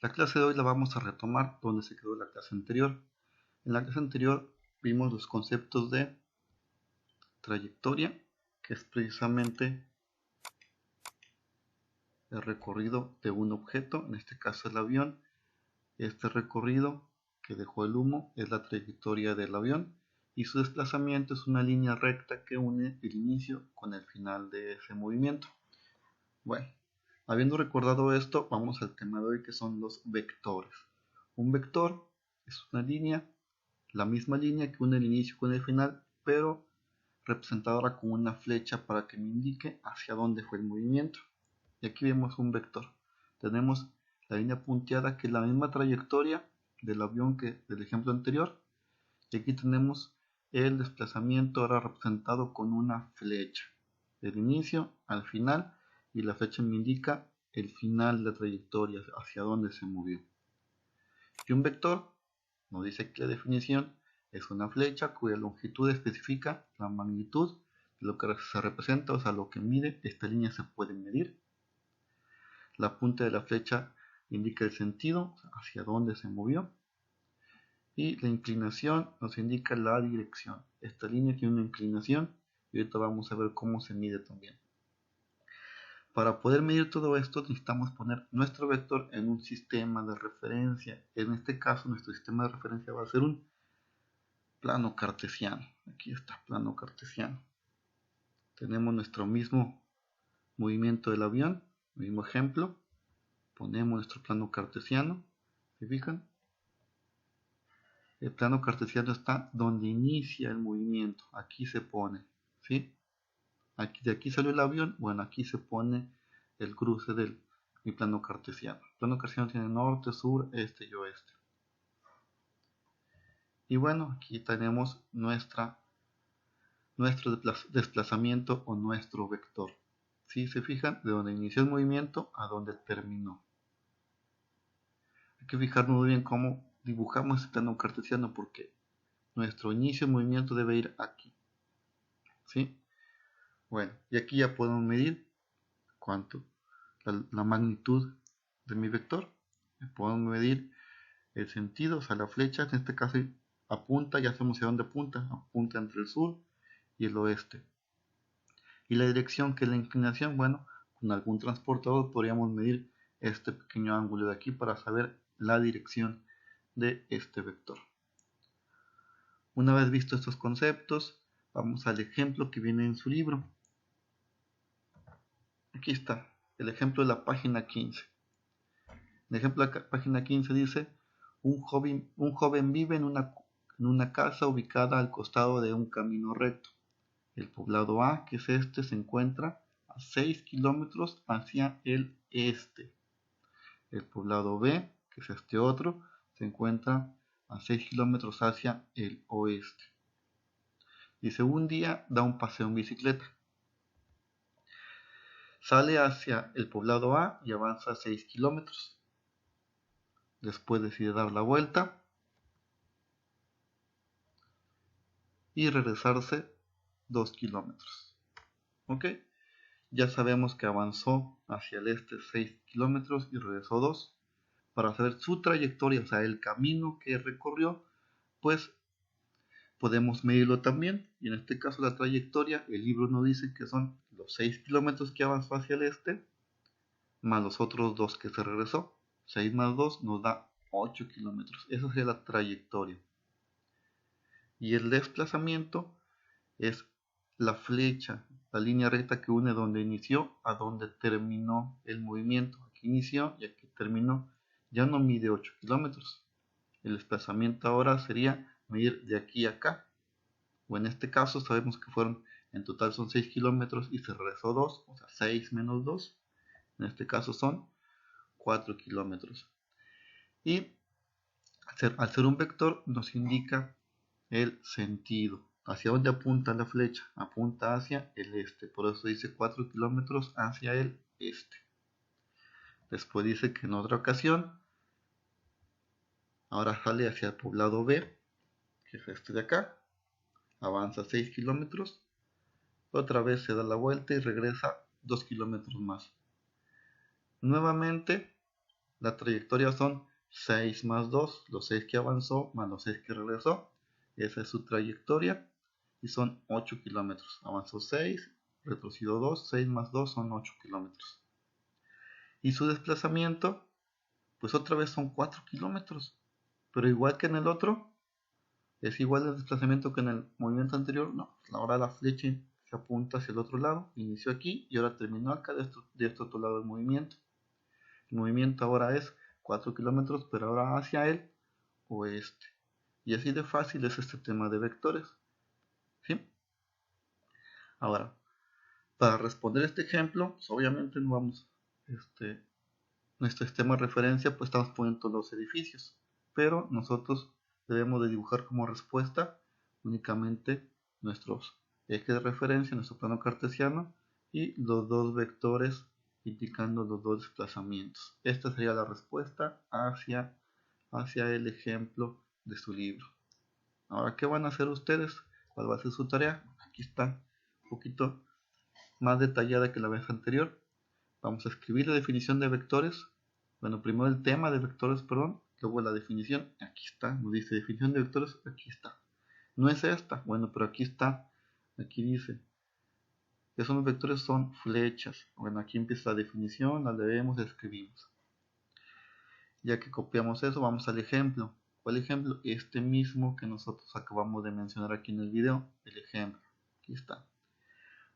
La clase de hoy la vamos a retomar donde se quedó la clase anterior. En la clase anterior vimos los conceptos de trayectoria, que es precisamente el recorrido de un objeto, en este caso el avión. Este recorrido que dejó el humo es la trayectoria del avión y su desplazamiento es una línea recta que une el inicio con el final de ese movimiento. Bueno, habiendo recordado esto, vamos al tema de hoy, que son los vectores. Un vector es una línea, la misma línea que une el inicio con el final, pero representada ahora con una flecha para que me indique hacia dónde fue el movimiento. Y aquí vemos un vector. Tenemos la línea punteada, que es la misma trayectoria del avión que del ejemplo anterior. Y aquí tenemos el desplazamiento ahora representado con una flecha. Del inicio al final, y la flecha me indica el final de la trayectoria, hacia dónde se movió. Y un vector, nos dice aquí la definición, es una flecha cuya longitud especifica la magnitud de lo que se representa, o sea, lo que mide. Esta línea se puede medir. La punta de la flecha indica el sentido, hacia dónde se movió. Y la inclinación nos indica la dirección. Esta línea tiene una inclinación y ahorita vamos a ver cómo se mide también. Para poder medir todo esto necesitamos poner nuestro vector en un sistema de referencia. En este caso nuestro sistema de referencia va a ser un plano cartesiano. Aquí está, plano cartesiano. Tenemos nuestro mismo movimiento del avión, mismo ejemplo. Ponemos nuestro plano cartesiano. ¿Se fijan? El plano cartesiano está donde inicia el movimiento. Aquí se pone, ¿sí? Aquí, de aquí salió el avión. Bueno, aquí se pone el cruce del mi plano cartesiano. El plano cartesiano tiene norte, sur, este y oeste. Y bueno, aquí tenemos nuestro desplazamiento o nuestro vector. ¿Sí? ¿Se fijan? De donde inició el movimiento a donde terminó. Hay que fijarnos muy bien cómo dibujamos este plano cartesiano, porque nuestro inicio de movimiento debe ir aquí. ¿Sí? Bueno, y aquí ya podemos medir cuánto, la magnitud de mi vector. Podemos medir el sentido, o sea, la flecha, en este caso apunta, ya sabemos hacia dónde apunta, apunta entre el sur y el oeste. Y la dirección, que es la inclinación, bueno, con algún transportador podríamos medir este pequeño ángulo de aquí para saber la dirección de este vector. Una vez visto estos conceptos, vamos al ejemplo que viene en su libro. Aquí está, el ejemplo de la página 15. El ejemplo de la página 15 dice: un joven vive en una casa ubicada al costado de un camino recto. El poblado A, que es este, se encuentra a 6 kilómetros hacia el este. El poblado B, que es este otro, se encuentra a 6 kilómetros hacia el oeste. Dice: un día da un paseo en bicicleta. Sale hacia el poblado A y avanza 6 kilómetros. Después decide dar la vuelta y regresarse 2 kilómetros. ¿Ok? Ya sabemos que avanzó hacia el este 6 kilómetros y regresó 2. Para saber su trayectoria, o sea, el camino que recorrió, pues podemos medirlo también. Y en este caso la trayectoria, el libro nos dice que son los 6 kilómetros que avanzó hacia el este, más los otros 2 que se regresó. 6 más 2 nos da 8 kilómetros. Esa sería la trayectoria. Y el desplazamiento es la flecha, la línea recta que une donde inició a donde terminó el movimiento. Aquí inició y aquí terminó. Ya no mide 8 kilómetros. El desplazamiento ahora sería medir de aquí a acá. O en este caso sabemos que fueron, en total son 6 kilómetros y se regresó 2, o sea 6 menos 2. En este caso son 4 kilómetros. Y al ser un vector nos indica el sentido. ¿Hacia dónde apunta la flecha? Apunta hacia el este. Por eso dice 4 kilómetros hacia el este. Después dice que en otra ocasión, ahora sale hacia el poblado B, que es este de acá. Avanza 6 kilómetros. Otra vez se da la vuelta y regresa 2 kilómetros más. Nuevamente La trayectoria son 6 más 2, los 6 que avanzó más los 6 que regresó. Esa es su trayectoria y son 8 kilómetros. Avanzó 6, retrocedió 2, 6 más 2 son 8 kilómetros. Y su desplazamiento, pues otra vez son 4 kilómetros. Pero igual que en el otro, es igual el desplazamiento que en el movimiento anterior. No, ahora la flecha se apunta hacia el otro lado, inició aquí y ahora terminó acá de este otro lado del movimiento. El movimiento ahora es 4 kilómetros, pero ahora hacia el oeste. Y así de fácil es este tema de vectores. ¿Sí? Ahora, para responder este ejemplo, pues obviamente no vamos, nuestro sistema de referencia, pues estamos poniendo los edificios, pero nosotros debemos de dibujar como respuesta únicamente nuestros ejes de referencia, nuestro plano cartesiano y los dos vectores indicando los dos desplazamientos. Esta sería la respuesta hacia el ejemplo de su libro. Ahora, ¿qué van a hacer ustedes? ¿Cuál va a ser su tarea? Aquí está, un poquito más detallada que la vez anterior. Vamos a escribir la definición de vectores. Bueno, primero el tema de vectores, perdón, luego la definición. Aquí está, nos dice definición de vectores, aquí está. No es esta, bueno, pero aquí está. Aquí dice que son los vectores, son flechas. Bueno, aquí empieza la definición, la leemos, la escribimos. Ya que copiamos eso, vamos al ejemplo. ¿Cuál ejemplo? Este mismo que nosotros acabamos de mencionar aquí en el video, el ejemplo. Aquí está.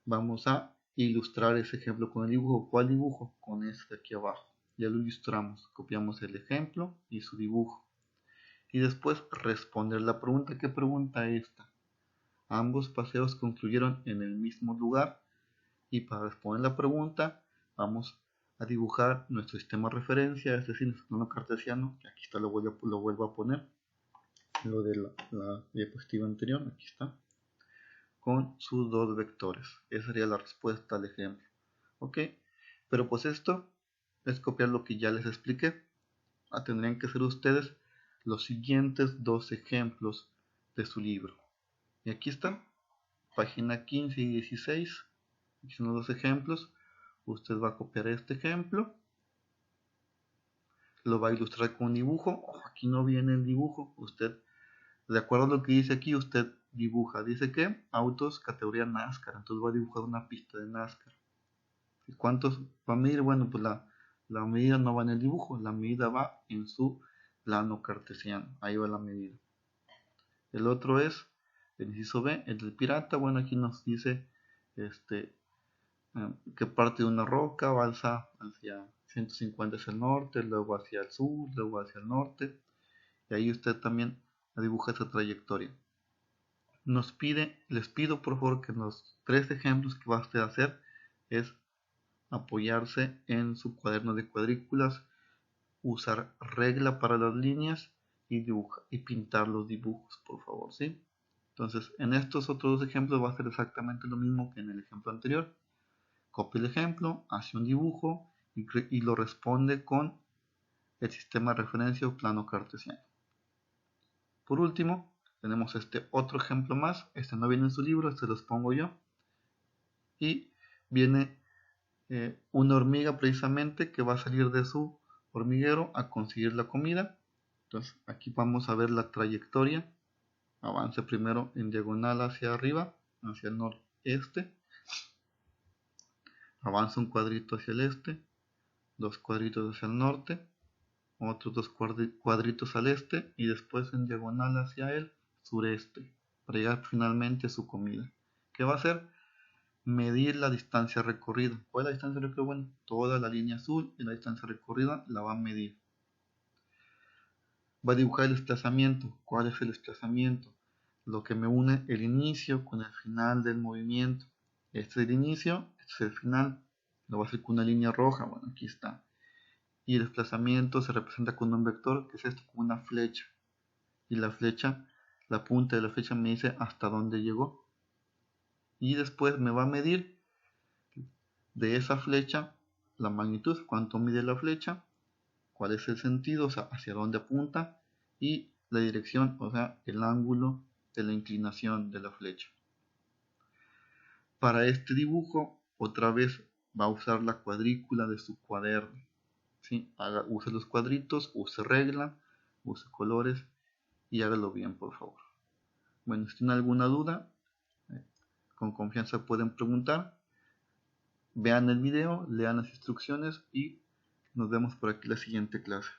Vamos a ilustrar ese ejemplo con el dibujo. ¿Cuál dibujo? Con este de aquí abajo. Ya lo ilustramos. Copiamos el ejemplo y su dibujo. Y después responder la pregunta. ¿Qué pregunta es esta? Ambos paseos concluyeron en el mismo lugar. Y para responder la pregunta, vamos a dibujar nuestro sistema de referencia, es decir, nuestro plano cartesiano. Que aquí está, lo vuelvo a poner. Lo de la diapositiva anterior, aquí está. Con sus dos vectores. Esa sería la respuesta al ejemplo. Ok, pero pues esto es copiar lo que ya les expliqué. Tendrían que ser ustedes los siguientes dos ejemplos de su libro. Y aquí están, página 15 y 16. Aquí son los dos ejemplos. Usted va a copiar este ejemplo, lo va a ilustrar con un dibujo. Aquí no viene el dibujo. Usted, de acuerdo a lo que dice aquí, usted dibuja. Dice que autos categoría NASCAR. Entonces va a dibujar una pista de NASCAR. ¿Y cuántos va a medir? Bueno, pues la medida no va en el dibujo, la medida va en su plano cartesiano. Ahí va la medida. El otro es el inciso B, el del pirata. Bueno, aquí nos dice que parte de una roca avanza hacia 150 hacia el norte, luego hacia el sur, luego hacia el norte. Y ahí usted también dibuja esa trayectoria. Les pido por favor que los 3 ejemplos que va a usted hacer es apoyarse en su cuaderno de cuadrículas, usar regla para las líneas y pintar los dibujos, por favor, ¿sí? Entonces, en estos otros dos ejemplos va a ser exactamente lo mismo que en el ejemplo anterior. Copia el ejemplo, hace un dibujo y lo responde con el sistema de referencia o plano cartesiano. Por último, tenemos este otro ejemplo más. Este no viene en su libro, este los pongo yo. Y viene una hormiga precisamente que va a salir de su hormiguero a conseguir la comida. Entonces aquí vamos a ver la trayectoria. Avance primero en diagonal hacia arriba, hacia el noreste. Avanza un cuadrito hacia el este, dos cuadritos hacia el norte, otros dos cuadritos al este y después en diagonal hacia el sureste para llegar finalmente a su comida. ¿Qué va a hacer? Medir la distancia recorrida. ¿Cuál es la distancia recorrida? Bueno, toda la línea azul y la distancia recorrida la va a medir. Va a dibujar el desplazamiento. ¿Cuál es el desplazamiento? Lo que me une el inicio con el final del movimiento. Este es el inicio, este es el final. Lo va a hacer con una línea roja. Bueno, aquí está. Y el desplazamiento se representa con un vector, que es esto, como una flecha. Y la flecha, la punta de la flecha me dice hasta dónde llegó. Y después me va a medir de esa flecha la magnitud, cuánto mide la flecha, cuál es el sentido, o sea, hacia dónde apunta, y la dirección, o sea, el ángulo de la inclinación de la flecha. Para este dibujo, otra vez va a usar la cuadrícula de su cuaderno. ¿sí? Use los cuadritos, use regla, use colores y hágalo bien, por favor. Bueno, si tienen alguna duda, con confianza pueden preguntar. Vean el video, lean las instrucciones y nos vemos por aquí la siguiente clase.